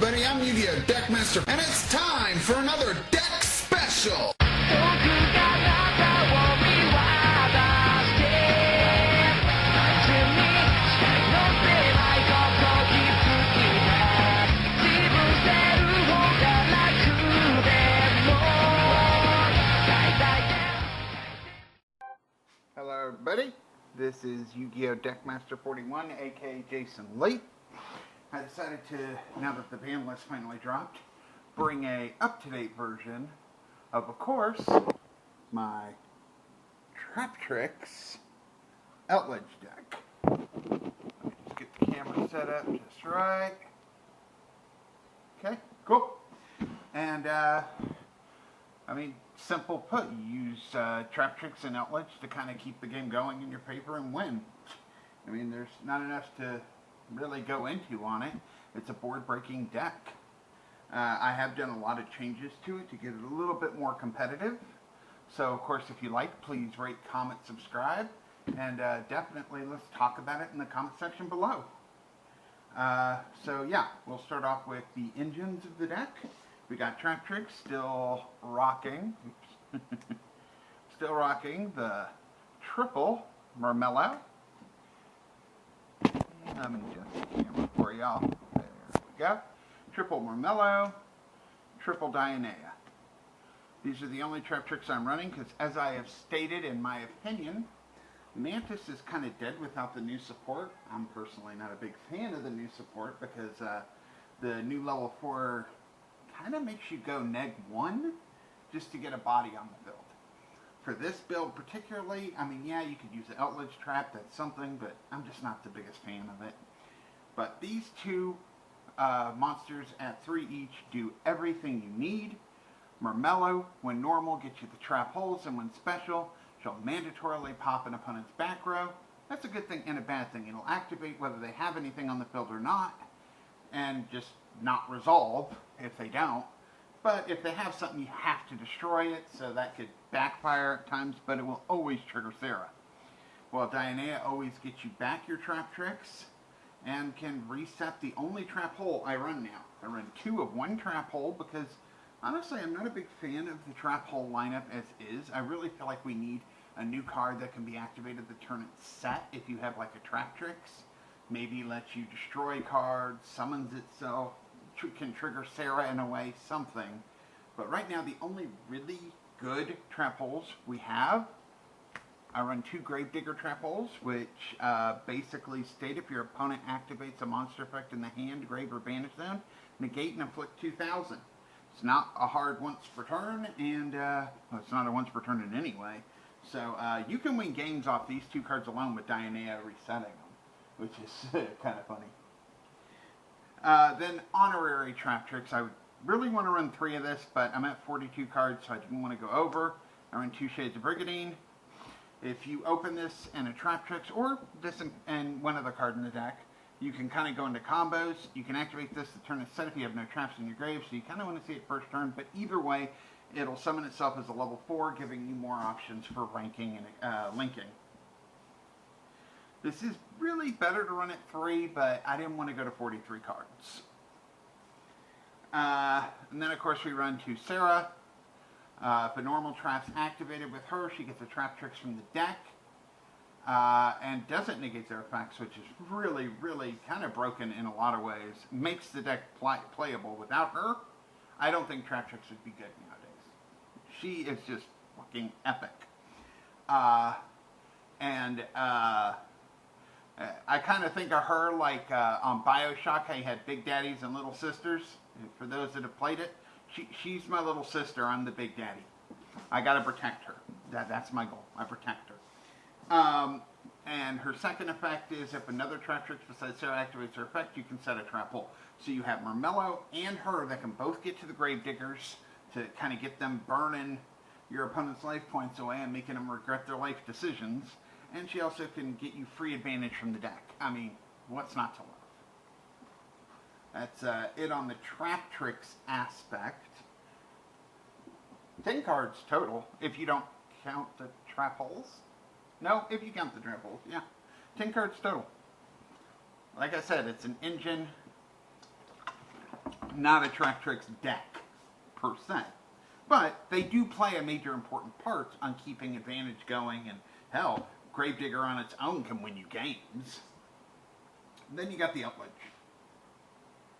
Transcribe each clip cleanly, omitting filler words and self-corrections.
everybody, I'm Yu-Gi-Oh! Deckmaster, and it's time for another deck special! Hello everybody, this is Yu-Gi-Oh! Deckmaster 41, aka Jason Lee. I decided to, now that the ban list finally dropped, bring a up-to-date version of course, my Traptrix Eldlich deck. Let me just get the camera set up just right. Okay, cool. And, I mean, simple put, you use Traptrix and Eldlich to kind of keep the game going in your paper and win. I mean, there's not enough to really go into on it. It's a board-breaking deck. I have done a lot of changes to it to get it a little bit more competitive. So, of course, if you like, please rate, comment, subscribe, and definitely let's talk about it in the comment section below. So, yeah, we'll start off with the engines of the deck. We got Traptrix still rocking, still rocking the triple Mermello. Let me adjust the camera for y'all. There we go. Triple Mermello, triple Dianea. These are the only Traptrix I'm running because, as I have stated, in my opinion, Mantis is kind of dead without the new support. I'm personally not a big fan of the new support because the new level 4 kind of makes you go -1 just to get a body on the build. For this build particularly, I mean, yeah, you could use the Eldlich trap, that's something, but I'm just not the biggest fan of it. But these two monsters at 3 each do everything you need. Mermello, when normal, gets you the trap holes, and when special, she'll mandatorily pop an opponent's back row. That's a good thing and a bad thing. It'll activate whether they have anything on the field or not, and just not resolve if they don't. But if they have something, you have to destroy it, so that could backfire at times, but it will always trigger Sarah. Well, Dianea always gets you back your Traptrix and can reset the only trap hole I run now. I run 2 of 1 trap hole because, honestly, I'm not a big fan of the trap hole lineup as is. I really feel like we need a new card that can be activated the turn it's set if you have like a Traptrix. Maybe lets you destroy cards, summons itself, can trigger Sarah in a way, something. But right now, the only really good trap holes we have, I run 2 Gravedigger trap holes, which basically state if your opponent activates a monster effect in the hand, grave, or banish zone, negate and inflict 2,000. It's not a hard once per turn, and well, it's not a once per turn in any way. So you can win games off these 2 cards alone with Dianea resetting them, which is kind of funny. Then honorary Traptrix. I would really want to run 3 of this, but I'm at 42 cards, so I didn't want to go over. I run 2 Shades of Brigadine. If you open this and a Traptrix, or this and one other card in the deck, you can kind of go into combos. You can activate this the turn it's set if you have no traps in your grave, so you kind of want to see it first turn, but either way, it'll summon itself as a level 4, giving you more options for ranking and linking. This is really better to run at 3, but I didn't want to go to 43 cards. And then, of course, we run to Sarah. If a normal trap's activated with her, she gets a Traptrix from the deck. And doesn't negate their effects, which is really, really kind of broken in a lot of ways. Makes the deck playable. Without her, I don't think Traptrix would be good nowadays. She is just fucking epic. I kind of think of her like on Bioshock, how you had Big Daddies and Little Sisters. For those that have played it, she's my little sister. I'm the Big Daddy. I got to protect her. That's my goal. I protect her. And her second effect is if another Traptrix besides Sarah activates her effect, you can set a trap hole. So you have Mermello and her that can both get to the Gravediggers to kind of get them burning your opponent's life points away and making them regret their life decisions. And she also can get you free advantage from the deck. I mean, what's not to love? That's it on the Traptrix aspect. 10 cards total, if you don't count the trap holes. No, if you count the trap holes, yeah. 10 cards total. Like I said, it's an engine. not a Traptrix deck, per se. But they do play a major important part on keeping Advantage going, and hell, Gravedigger on its own can win you games. And then you got the Eldlich.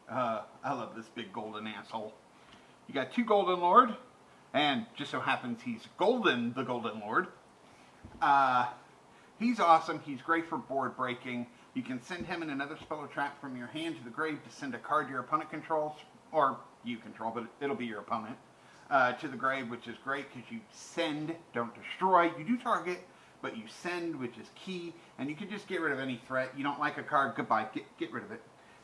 I love this big golden asshole. You got 2 Golden Lord, and just so happens he's Golden, the Golden Lord. He's awesome. He's great for board breaking. You can send him and another spell or trap from your hand to the grave to send a card your opponent controls, or you control, but it'll be your opponent, to the grave, which is great because you send, don't destroy. You do target, but you send, which is key, and you can just get rid of any threat. You don't like a card, goodbye, get rid of it.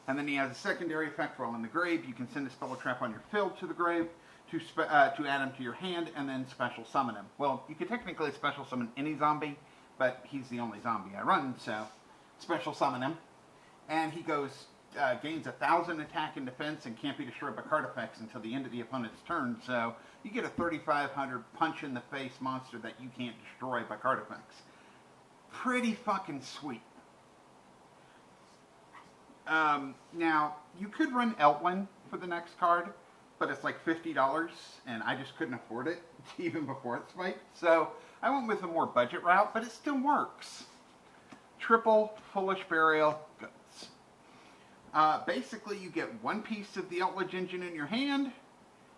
And then he has a secondary effect while in the grave. You can send a spell or trap on your field to the grave to add him to your hand, and then special summon him. Well, you can technically special summon any zombie, but he's the only zombie I run, so special summon him. And he gains 1,000 attack and defense and can't be destroyed by card effects until the end of the opponent's turn, so you get a 3,500 punch in the face monster that you can't destroy by card effects. Pretty fucking sweet. Now, you could run Eldlich for the next card, but it's like $50, and I just couldn't afford it even before it spiked. So I went with a more budget route, but it still works. Triple Foolish Burial Goods. Basically, you get 1 piece of the Eldlich engine in your hand,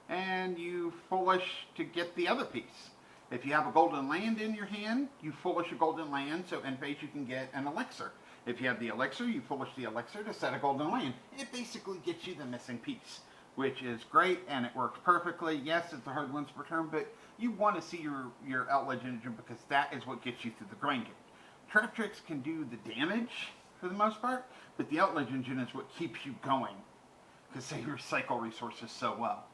and you Foolish to get the other piece. If you have a golden land in your hand, you Foolish a golden land, so in phase you can get an elixir. If you have the elixir, you Foolish the elixir to set a golden land. It basically gets you the missing piece, which is great, and it works perfectly. Yes, it's a hard once per turn, but you want to see your Eldlich engine because that is what gets you through the grind game. Traptrix can do the damage for the most part, but the Eldlich engine is what keeps you going because they recycle resources so well.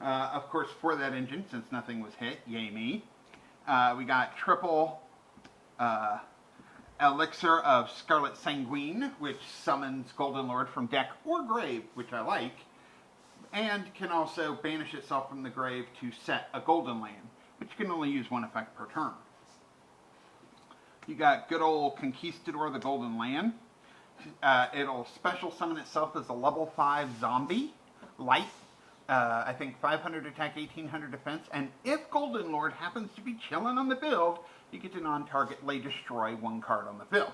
Of course, for that engine, since nothing was hit, yay me, we got triple Elixir of Scarlet Sanguine, which summons Golden Lord from deck or grave, which I like, and can also banish itself from the grave to set a golden land, which can only use 1 effect per turn. You got good old Conquistador, the Golden Land. It'll special summon itself as a level 5 zombie, light, I think 500 attack, 1800 defense, and if Golden Lord happens to be chilling on the field, you get to non-target lay destroy 1 card on the field,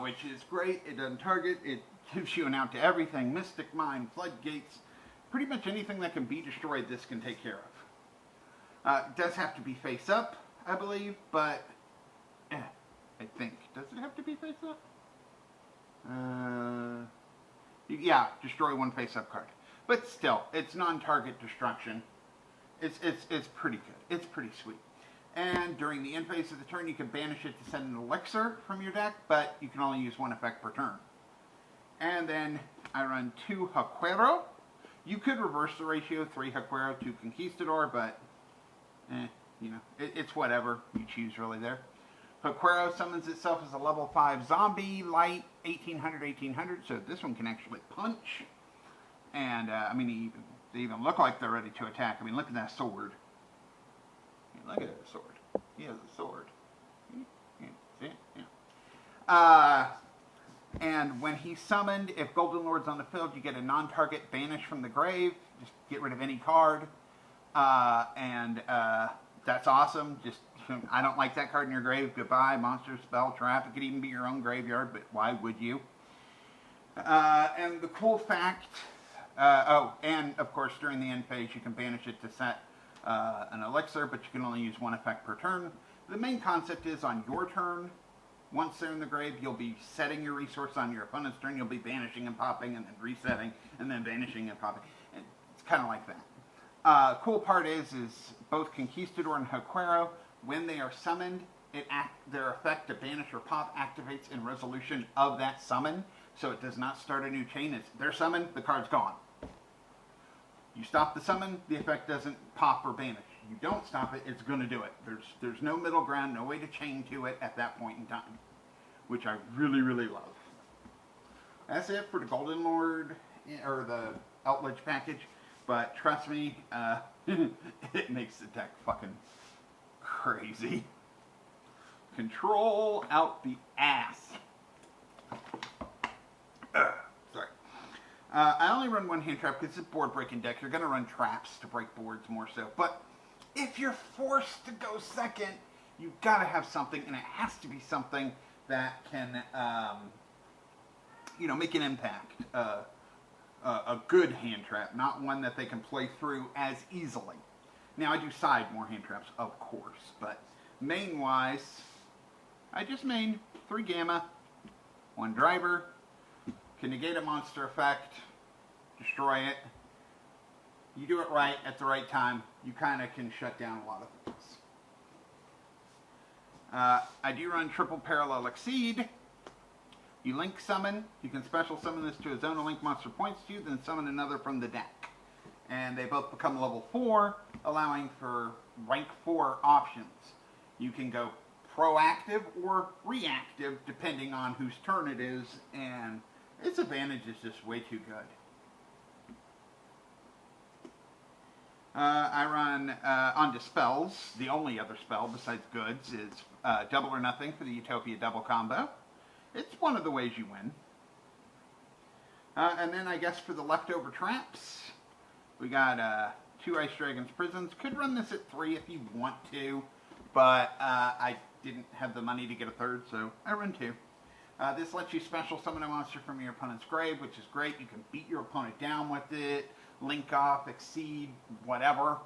which is great. It doesn't target, it gives you an out to everything, Mystic Mine, Floodgates, pretty much anything that can be destroyed this can take care of. It does have to be face up, I believe, but I think, does it have to be face up? Yeah, destroy 1 face up card. But still, it's non-target destruction. It's pretty good. It's pretty sweet. And during the end phase of the turn, you can banish it to send an elixir from your deck, but you can only use 1 effect per turn. And then I run 2 Jaquero. You could reverse the ratio, 3 Jaquero, 2 Conquistador, but you know, it's whatever you choose really there. Jaquero summons itself as a level 5 zombie, light, 1800, 1800, so this one can actually punch. And, I mean, they even look like they're ready to attack. I mean, look at that sword. Look at that sword. He has a sword. Yeah, see it? Yeah. And when he's summoned, if Golden Lord's on the field, you get a non-target banish from the grave. Just get rid of any card. That's awesome. Just, I don't like that card in your grave. Goodbye. Monster, spell, trap. It could even be your own graveyard, but why would you? And the cool fact... and of course, during the end phase, you can banish it to set an elixir, but you can only use 1 effect per turn. The main concept is on your turn, once they're in the grave, you'll be setting your resource on your opponent's turn. You'll be banishing and popping, and then resetting, and then banishing and popping. And it's kind of like that. Cool part is both Conquistador and Jaquero, when they are summoned, their effect to banish or pop activates in resolution of that summon, so it does not start a new chain. They're summoned, the card's gone. You stop the summon, the effect doesn't pop or banish. You don't stop it, it's going to do it. There's no middle ground, no way to chain to it at that point in time, which I really, really love. That's it for the Golden Lord, or the Eldlich package, but trust me, it makes the deck fucking crazy. Control out the ass. Sorry. I only run one hand trap because it's a board breaking deck. You're going to run traps to break boards more so. But if you're forced to go second, you've got to have something, and it has to be something that can, make an impact. A good hand trap, not one that they can play through as easily. Now, I do side more hand traps, of course, but main-wise, I just main 3 gamma, 1 driver, can negate a monster effect, destroy it. You do it right at the right time, you kind of can shut down a lot of things. I do run triple parallel exceed. You link summon, you can special summon this to a zone of link monster points to you, then summon another from the deck. And they both become level 4, allowing for rank 4 options. You can go proactive or reactive, depending on whose turn it is, and its advantage is just way too good. I run on Dispels. The only other spell besides goods is double or nothing for the Utopia double combo. It's one of the ways you win. And then I guess for the leftover traps, we got 2 Ice Dragon's Prisons. Could run this at 3 if you want to, but I didn't have the money to get a 3rd, so I run 2. This lets you special summon a monster from your opponent's grave, which is great. You can beat your opponent down with it, link off, exceed, whatever.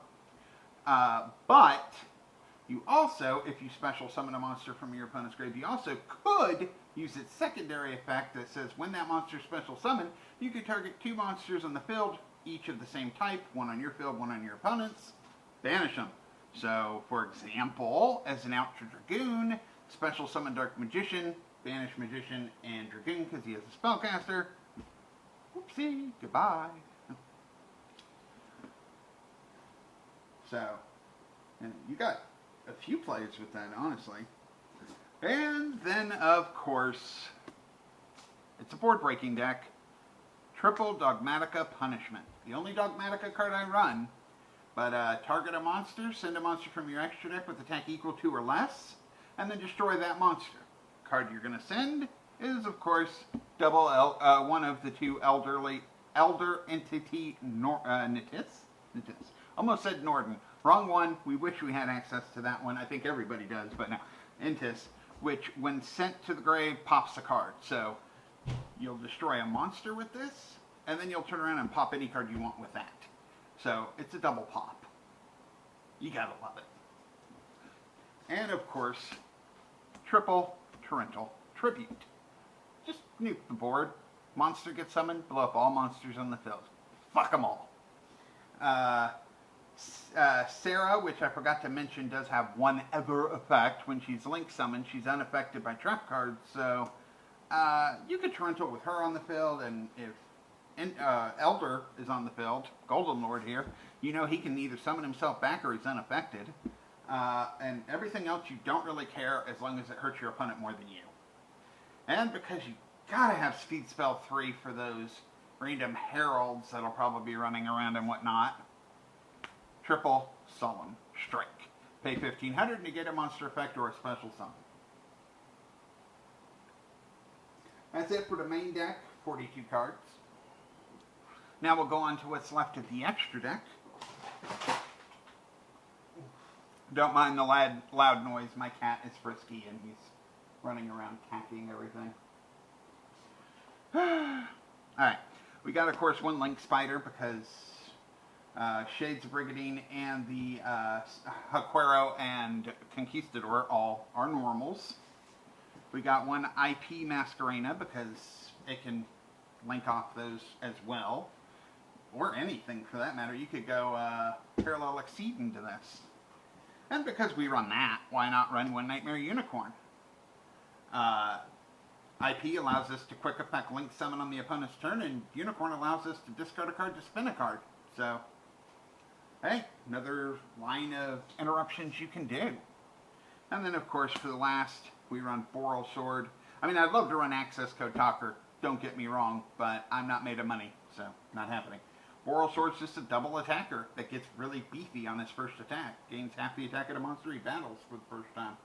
But you also, if you special summon a monster from your opponent's grave, you also could use its secondary effect that says when that monster is special summoned, you can target 2 monsters on the field, each of the same type, 1 on your field, 1 on your opponent's, banish them. So, for example, as an Outer Dragoon, special summon Dark Magician, banish Magician and Dragoon because he has a spellcaster. Whoopsie, goodbye. So, and you got a few plays with that, honestly. And then, of course, it's a board-breaking deck. Triple Dogmatica Punishment. The only Dogmatica card I run, but target a monster, send a monster from your extra deck with attack equal to or less, and then destroy that monster. Card you're going to send is, of course, one of the 2 Elder Entity Nitis. Almost said Norden. Wrong one. We wish we had access to that one. I think everybody does, but no. Entis, which when sent to the grave pops a card. So you'll destroy a monster with this, and then you'll turn around and pop any card you want with that. So it's a double pop. You gotta love it. And of course, triple Torrential Tribute. Just nuke the board. Monster gets summoned, blow up all monsters on the field. Fuck them all. Sarah, which I forgot to mention, does have one other effect. When she's link summoned, she's unaffected by trap cards, so you could Torrential with her on the field, and if Elder is on the field, Golden Lord here, you know he can either summon himself back or he's unaffected. And everything else you don't really care as long as it hurts your opponent more than you. And because you gotta have Speed Spell 3 for those random heralds that'll probably be running around and whatnot, triple Solemn Strike. Pay 1,500 to get a monster effect or a special summon. That's it for the main deck, 42 cards. Now we'll go on to what's left of the extra deck. Don't mind the loud noise. My cat is frisky and he's running around cacking everything. Alright, we got, of course, 1 Link Spider because Shades of Brigadine and the Haquero and Conquistador all are normals. We got 1 IP Masquerena because it can link off those as well. Or anything for that matter. You could go Parallel Exceed into this. And because we run that, why not run 1 Nightmare Unicorn? IP allows us to quick effect link summon on the opponent's turn, and Unicorn allows us to discard a card to spin a card. So, hey, another line of interruptions you can do. And then, of course, for the last, we run Boral Sword. I mean, I'd love to run Access Code Talker, don't get me wrong, but I'm not made of money, so not happening. Boral Sword's just a double attacker that gets really beefy on his first attack. Gains half the attack of a monster he battles for the first time.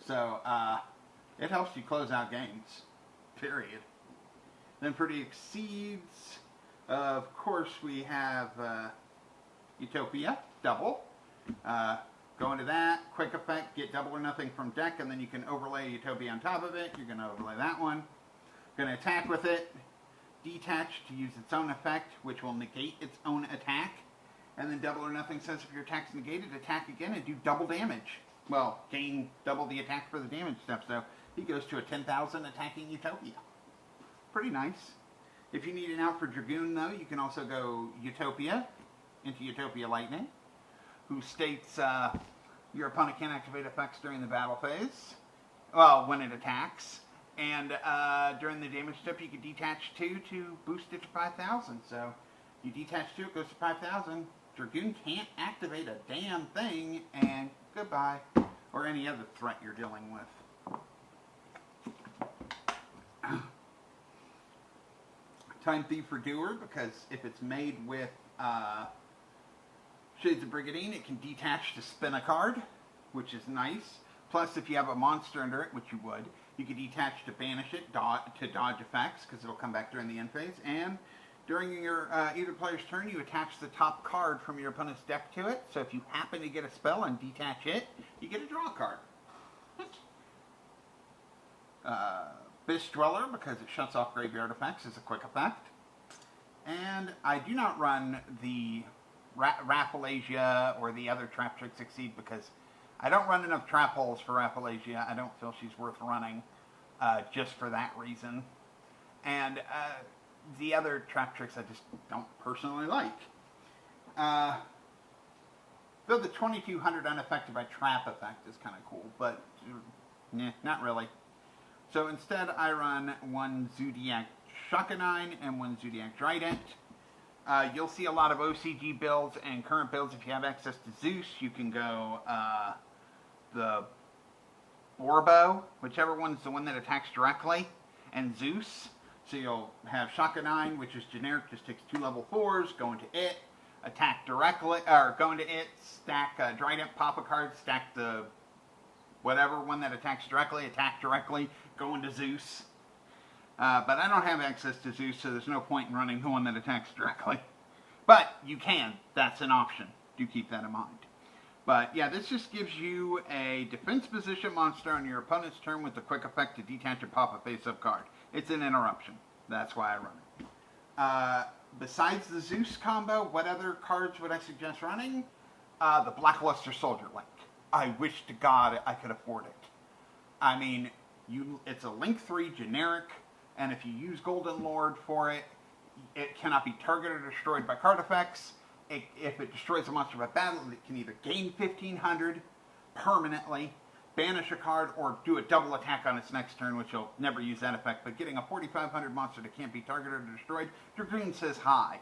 So, it helps you close out games. Period. Then for the Exceeds, Of course, we have Utopia, double. Go into that, quick effect, get double or nothing from deck, and then you can overlay Utopia on top of it. You're going to overlay that one. Going to attack with it, detach to use its own effect, which will negate its own attack. And then double or nothing says if your attack's negated, attack again and do double damage. Well, gain double the attack for the damage stuff, so he goes to a 10,000 attacking Utopia. Pretty nice. If you need an out for Dragoon, though, you can also go Utopia into Utopia Lightning, who states your opponent can't activate effects during the battle phase, well, when it attacks, and during the damage step you can detach 2 to boost it to 5,000, so you detach 2, it goes to 5,000, Dragoon can't activate a damn thing, and goodbye, or any other threat you're dealing with. Time Thief for Doer, because if it's made with Shades of Brigadine, it can detach to spin a card, which is nice. Plus, if you have a monster under it, which you would, you can detach to banish it, to dodge effects, because it'll come back during the end phase. And during your either player's turn, you attach the top card from your opponent's deck to it. So if you happen to get a spell and detach it, you get a draw card. Bish Dweller, because it shuts off graveyard effects, is a quick effect. And I do not run the Rafflesia or the other Traptrix Exceed because I don't run enough trap holes for Rafflesia. I don't feel she's worth running just for that reason. And the other Traptrix I just don't personally like. Though the 2200 unaffected by trap effect is kind of cool, but not really. So instead I run one Zodiac Shakanine and one Zodiac Trident. You'll see a lot of OCG builds and current builds. If you have access to Zeus, you can go the Borbo, whichever one's the one that attacks directly, and Zeus. So you'll have Shakanine, which is generic, just takes 2 level 4s, go into it, attack directly, or go into it, stack Trident, pop a card, stack the whatever one that attacks directly, attack directly, go into Zeus. But I don't have access to Zeus, so there's no point in running the one that attacks directly. But you can. That's an option. Do keep that in mind. But yeah, this just gives you a defense position monster on your opponent's turn with the quick effect to detach and pop a face-up card. It's an interruption. That's why I run it. Besides the Zeus combo, what other cards would I suggest running? The Blackluster Soldier Link. I wish to God I could afford it. I mean, it's a Link 3 generic, and if you use Golden Lord for it, it cannot be targeted or destroyed by card effects. If it destroys a monster by battle, it can either gain 1500 permanently, banish a card, or do a double attack on its next turn, which will never use that effect. But getting a 4500 monster that can't be targeted or destroyed, Dragoon says hi.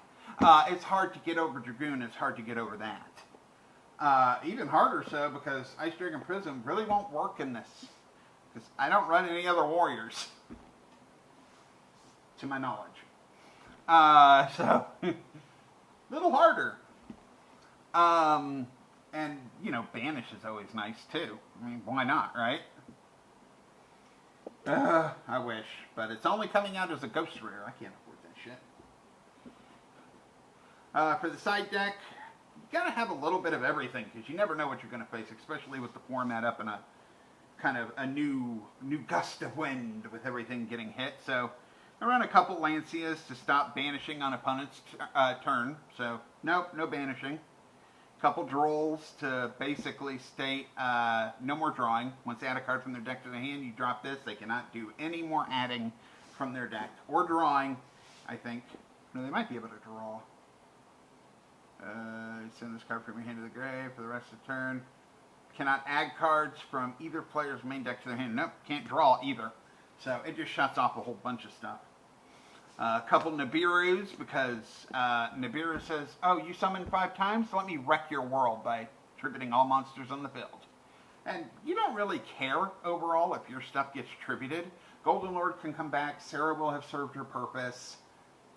It's hard to get over Dragoon, it's hard to get over that. Even harder so because Ice Dragon Prism really won't work in this. Because I don't run any other warriors. To my knowledge. So, little harder. And, you know, Banish is always nice, too. I mean, why not, right? I wish. But it's only coming out as a Ghost Rare. I can't afford that shit. For the side deck, you gotta have a little bit of everything, because you never know what you're gonna face, especially with the format up in a kind of a new gust of wind with everything getting hit. So, I run a couple Lancias to stop banishing on opponent's turn. So, nope, no banishing. Couple Drolls to basically state no more drawing. Once they add a card from their deck to the hand, you drop this. They cannot do any more adding from their deck. Or drawing, I think. No, they might be able to draw. Send this card from your hand to the grave for the rest of the turn. Cannot add cards from either player's main deck to their hand. Nope, can't draw either. So it just shuts off a whole bunch of stuff. A couple Nibiru's, because Nibiru says, oh, you summoned 5 times? Let me wreck your world by tributing all monsters on the field. And you don't really care overall if your stuff gets tributed. Golden Lord can come back. Sarah will have served her purpose.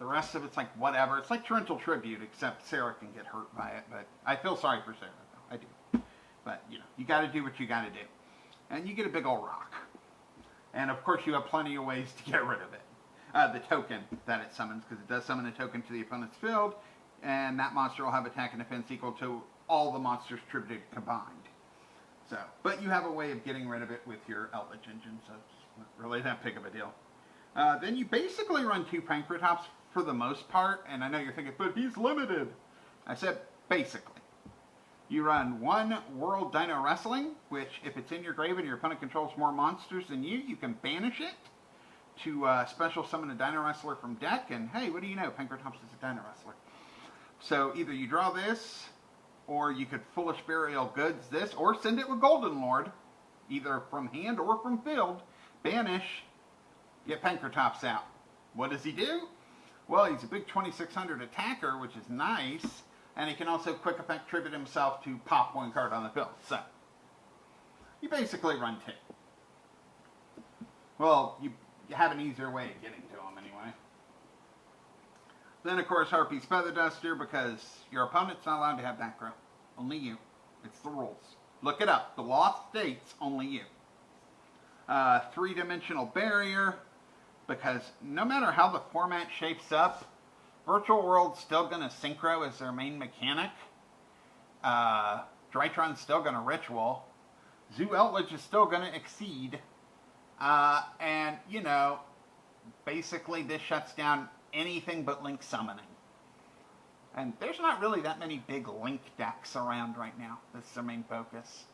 The rest of it's like whatever. It's like Torrential Tribute, except Sarah can get hurt by it. But I feel sorry for Sarah, though. I do. But, you know, you got to do what you got to do. And you get a big old rock. And, of course, you have plenty of ways to get rid of it. the token that it summons, because it does summon a token to the opponent's field, and that monster will have attack and defense equal to all the monsters tributed combined. So, but you have a way of getting rid of it with your Eldlich engine, so it's not really that big of a deal. Then you basically run 2 Pancratops for the most part, and I know you're thinking, but he's limited. I said basically. You run 1 World Dino Wrestling, which if it's in your grave and your opponent controls more monsters than you can banish it to special summon a Dino Wrestler from deck, and hey, what do you know, Pancratops is a Dino Wrestler. So either you draw this, or you could Foolish Burial Goods this, or send it with Golden Lord, either from hand or from field, banish, get Pancratops out. What does he do? Well, he's a big 2600 attacker, which is nice, and he can also quick effect tribute himself to pop 1 card on the field. So, you basically run 2. Well, you have an easier way of getting to him anyway. Then, of course, Harpy's Feather Duster, because your opponent's not allowed to have background. Only you. It's the rules. Look it up. The law states only you. 3-dimensional Barrier, because no matter how the format shapes up, Virtual World's still going to Synchro as their main mechanic. Drytron's still going to Ritual. Zoo Eldlich is still going to Exceed. And, you know, basically this shuts down anything but Link Summoning. And there's not really that many big Link decks around right now. That's their main focus.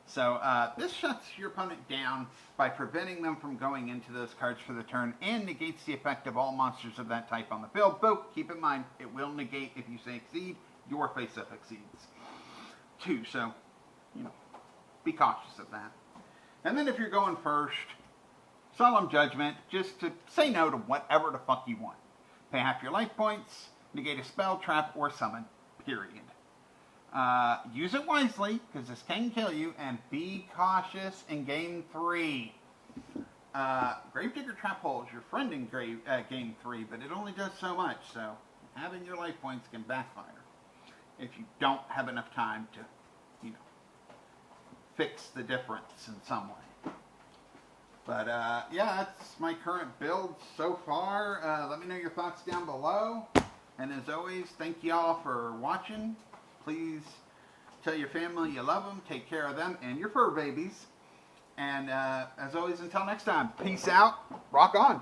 So this shuts your opponent down by preventing them from going into those cards for the turn, and negates the effect of all monsters of that type on the field. But keep in mind, it will negate if you say Exceed, your face-up exceeds. 2, so, you know, be cautious of that. And then if you're going first, Solemn Judgment, just to say no to whatever the fuck you want. Pay half your life points, negate a spell, trap, or summon, period. Use it wisely, because this can kill you, and be cautious in Game 3. Gravedigger Trap Hole is your friend in Game 3, but it only does so much, so having your life points can backfire if you don't have enough time to, you know, fix the difference in some way. But, yeah, that's my current build so far. Let me know your thoughts down below. And as always, thank y'all for watching. Please tell your family you love them, take care of them and your fur babies. And as always, until next time, peace out, rock on.